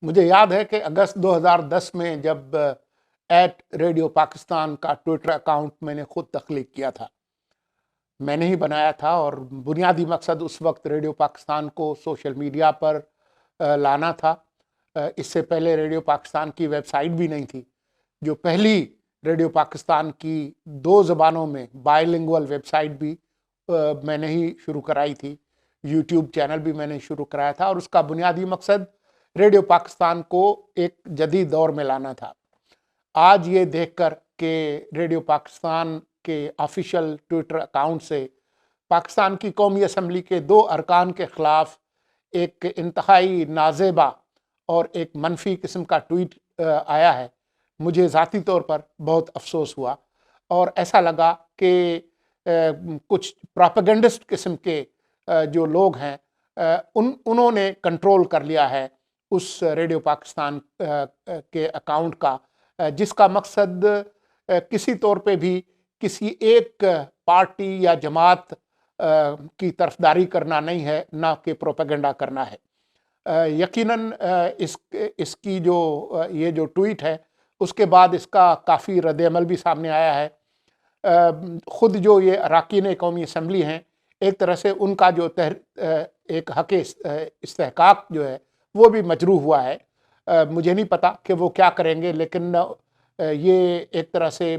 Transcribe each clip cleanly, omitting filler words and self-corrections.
مجھے یاد ہے کہ اگست 2010 میں جب ریڈیو پاکستان کا ٹویٹر اکاؤنٹ میں نے خود تخلیق کیا تھا، میں نے ہی بنایا تھا، اور بنیادی مقصد اس وقت ریڈیو پاکستان کو سوشل میڈیا پر لانا تھا۔ اس سے پہلے ریڈیو پاکستان کی ویب سائٹ بھی نہیں تھی۔ جو پہلی ریڈیو پاکستان کی 2 زبانوں میں بائی لنگول ویب سائٹ بھی میں نے ہی شروع کرائی تھی، یوٹیوب چینل بھی میں نے شروع کرایا تھا، اور اس کا بنیادی مقصد ریڈیو پاکستان کو ایک جدید دور میں لانا تھا۔ آج یہ دیکھ کر کہ ریڈیو پاکستان کے آفیشیل ٹویٹر اکاؤنٹ سے پاکستان کی قومی اسمبلی کے 2 ارکان کے خلاف ایک انتہائی نازیبا اور ایک منفی قسم کا ٹویٹ آیا ہے، مجھے ذاتی طور پر بہت افسوس ہوا، اور ایسا لگا کہ کچھ پراپیگنڈسٹ قسم کے جو لوگ ہیں انہوں نے کنٹرول کر لیا ہے اس ریڈیو پاکستان کے اکاؤنٹ کا، جس کا مقصد کسی طور پہ بھی کسی ایک پارٹی یا جماعت کی طرفداری کرنا نہیں ہے، نہ کہ پروپیگنڈا کرنا ہے۔ یقیناً اس کی یہ جو ٹویٹ ہے اس کے بعد اس کا کافی رد عمل بھی سامنے آیا ہے۔ خود جو یہ اراکین قومی اسمبلی ہیں، ایک طرح سے ان کا جو ایک حق استحقاق جو ہے وہ بھی مجروح ہوا ہے۔ مجھے نہیں پتا کہ وہ کیا کریں گے، لیکن یہ ایک طرح سے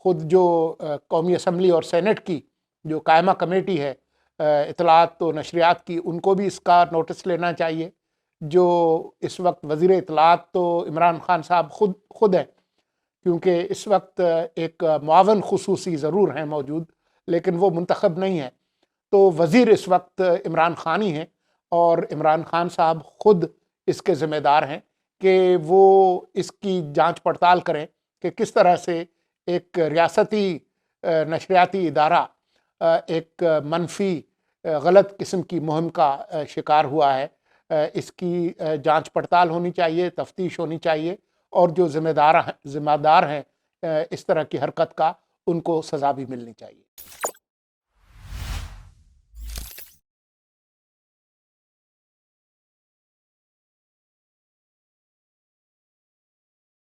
خود جو قومی اسمبلی اور سینٹ کی جو قائمہ کمیٹی ہے اطلاعات و نشریات کی، ان کو بھی اس کا نوٹس لینا چاہیے۔ جو اس وقت وزیر اطلاعات تو عمران خان صاحب خود ہیں، کیونکہ اس وقت ایک معاون خصوصی ضرور ہیں موجود، لیکن وہ منتخب نہیں ہیں، تو وزیر اس وقت عمران خان ہی ہیں، اور عمران خان صاحب خود اس کے ذمہ دار ہیں کہ وہ اس کی جانچ پڑتال کریں کہ کس طرح سے ایک ریاستی نشریاتی ادارہ ایک منفی غلط قسم کی مہم کا شکار ہوا ہے۔ اس کی جانچ پڑتال ہونی چاہیے، تفتیش ہونی چاہیے، اور جو ذمہ دار ہیں اس طرح کی حرکت کا، ان کو سزا بھی ملنی چاہیے۔